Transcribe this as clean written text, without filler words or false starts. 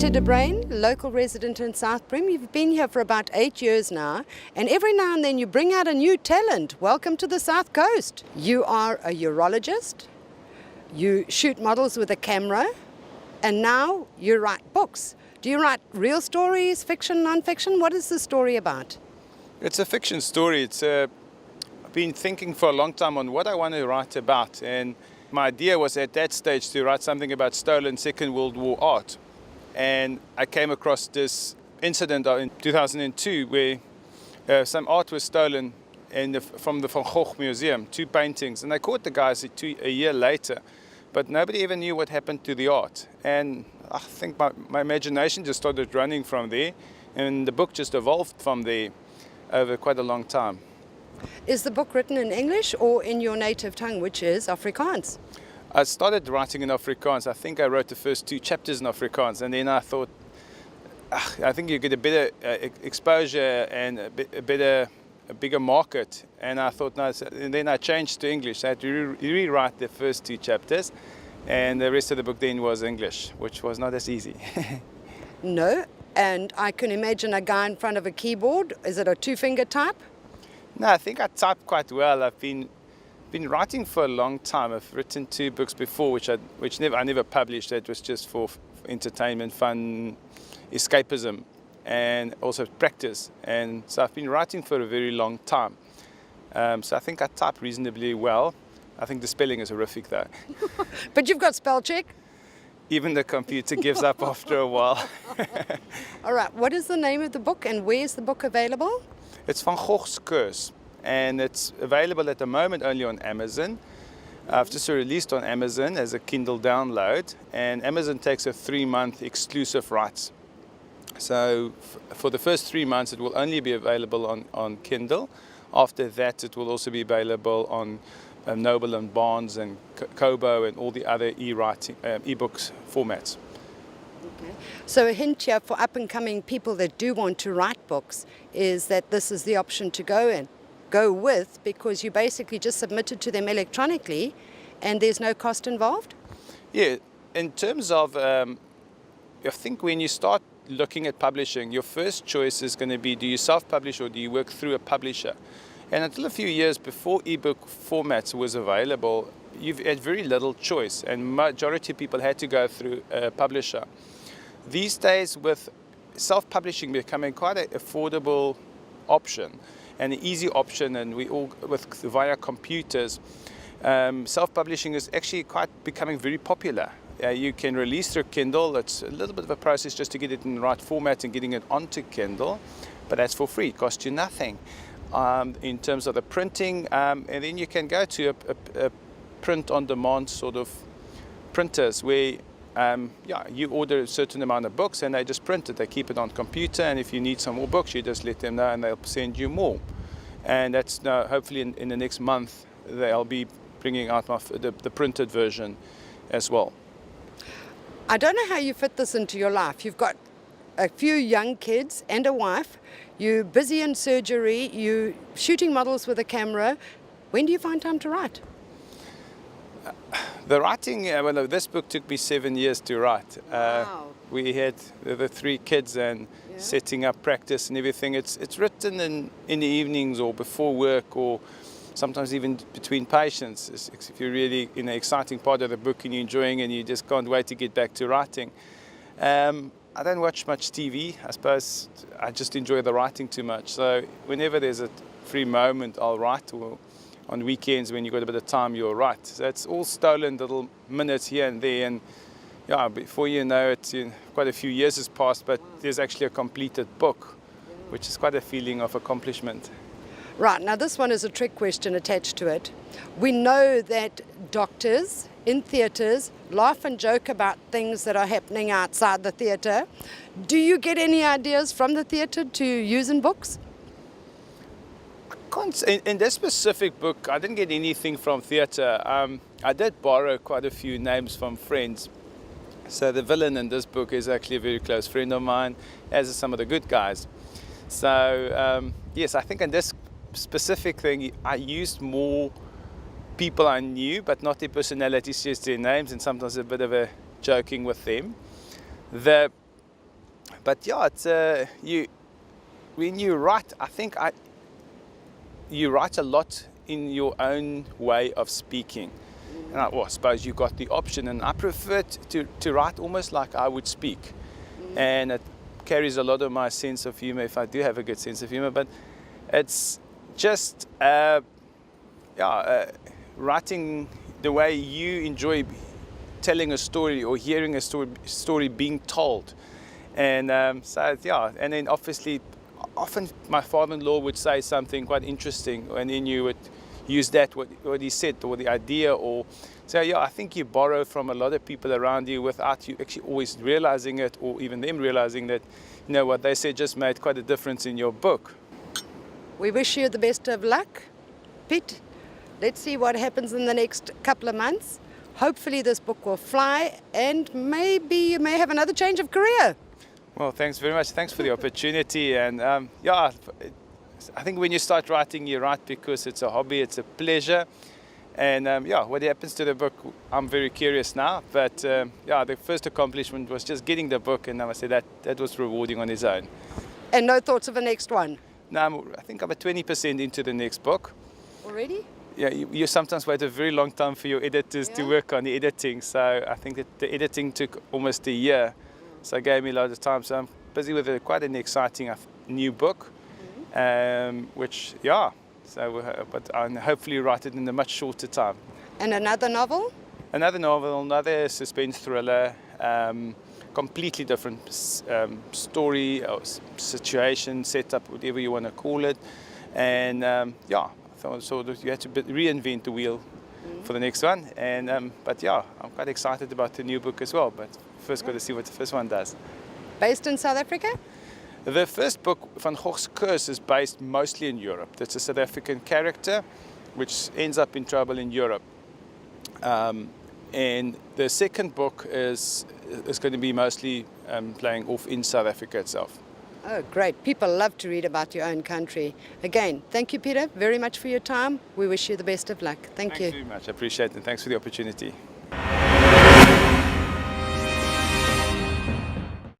Peter Browne, local resident in South Brim. You've been here for about 8 years now, and every now and then you bring out a new talent. Welcome to the South Coast. You are a urologist, you shoot models with a camera, and now you write books. Do you write real stories, fiction, non-fiction? What is the story about? It's a fiction story. I've been thinking for a long time on what I want to write about, and my idea was at that stage to write something about stolen Second World War art. And I came across this incident in 2002 where some art was stolen from the Gogh museum, 2 paintings, and they caught the guys a year later, but nobody ever knew what happened to the art. And I think my imagination just started running from there, and the book just evolved from there over quite a long time. Is the book written in English or in your native tongue, which is Afrikaans? I started writing in Afrikaans. I think I wrote the first 2 chapters in Afrikaans, and then I thought, I think you get a better exposure and a bigger market. And I thought, no. And then I changed to English. I had to rewrite the first 2 chapters, and the rest of the book then was English, which was not as easy. No, and I can imagine a guy in front of a keyboard. Is it a 2-finger type? No, I think I type quite well. I've been writing for a long time. I've written 2 books before, which I never published. It was just for entertainment, fun, escapism, and also practice. And so I've been writing for a very long time. So I think I type reasonably well. I think the spelling is horrific, though. But you've got spell check? Even the computer gives up after a while. All right. What is the name of the book, and where is the book available? It's Van Gogh's Curse, and it's available at the moment only on Amazon. I've just released on Amazon as a Kindle download, and Amazon takes a 3-month exclusive rights. So for the first 3 months it will only be available on Kindle. After that it will also be available on Noble and Barnes and Kobo and all the other e-books formats. Okay. So a hint here for up-and-coming people that do want to write books is that this is the option to go with, because you basically just submit it to them electronically and there's no cost involved? Yeah, in terms of, I think when you start looking at publishing, your first choice is going to be, do you self-publish or do you work through a publisher? And until a few years before ebook formats was available, you've had very little choice, and majority of people had to go through a publisher. These days, with self-publishing becoming quite an affordable option and an easy option, and via computers, self-publishing is actually becoming very popular. You can release through Kindle. It's a little bit of a process just to get it in the right format and getting it onto Kindle, but that's for free. It costs you nothing. In terms of the printing, and then you can go to a print-on-demand sort of printers where you order a certain amount of books and they just print it. They keep it on computer, and if you need some more books, you just let them know and they'll send you more. And that's now, hopefully in the next month, they'll be bringing out the printed version as well. I don't know how you fit this into your life. You've got a few young kids and a wife. You're busy in surgery. You're shooting models with a camera. When do you find time to write? The writing, this book took me 7 years to write. Wow. We had the 3 kids and setting up practice and everything. It's written in the evenings or before work, or sometimes even between patients. If you're really in an exciting part of the book and you're enjoying and you just can't wait to get back to writing. I don't watch much TV. I suppose I just enjoy the writing too much. So whenever there's a free moment, I'll write, or on weekends when you've got a bit of time, you'll write. So it's all stolen little minutes here and there, and before you know it, quite a few years has passed, but there's actually a completed book, which is quite a feeling of accomplishment. Right, now this one is a trick question attached to it. We know that doctors in theatres laugh and joke about things that are happening outside the theatre. Do you get any ideas from the theatre to use in books? In this specific book, I didn't get anything from theatre. I did borrow quite a few names from friends. So the villain in this book is actually a very close friend of mine, as are some of the good guys. So yes, I think in this specific thing, I used more people I knew, but not their personalities, just their names, and sometimes a bit of a joking with them. The But yeah, it's when you write, you write a lot in your own way of speaking. And I suppose you got the option, and I prefer to write almost like I would speak. And it carries a lot of my sense of humor, if I do have a good sense of humor. But it's just writing the way you enjoy telling a story or hearing a story being told. And and then obviously often my father-in-law would say something quite interesting, and then you would use that, what he said, or the idea, or so I think you borrow from a lot of people around you without you actually always realizing it, or even them realizing that, what they said just made quite a difference in your book. We wish you the best of luck, Pete. Let's see what happens in the next couple of months. Hopefully this book will fly, and maybe you may have another change of career. Well, thanks very much. Thanks for the opportunity. And I think when you start writing, you write because it's a hobby, it's a pleasure. And what happens to the book, I'm very curious now. But the first accomplishment was just getting the book, and I must say that was rewarding on its own. And no thoughts of a next one? No, I think I'm at 20% into the next book. Already? Yeah, you sometimes wait a very long time for your editors to work on the editing. So I think that the editing took almost a year. So it gave me a lot of time. So I'm busy with quite an exciting new book, which, but I'll hopefully write it in a much shorter time. And another novel? Another novel, another suspense thriller, completely different story or situation, setup, whatever you want to call it. And so you had to reinvent the wheel for the next one. And I'm quite excited about the new book as well. But first got to see what the first one does. Based in South Africa? The first book, Van Gogh's Curse, is based mostly in Europe. That's a South African character which ends up in trouble in Europe. And the second book is going to be mostly playing off in South Africa itself. Oh, great. People love to read about your own country. Again, thank you, Peter, very much for your time. We wish you the best of luck. Thank you. Thanks very much. I appreciate it. Thanks for the opportunity.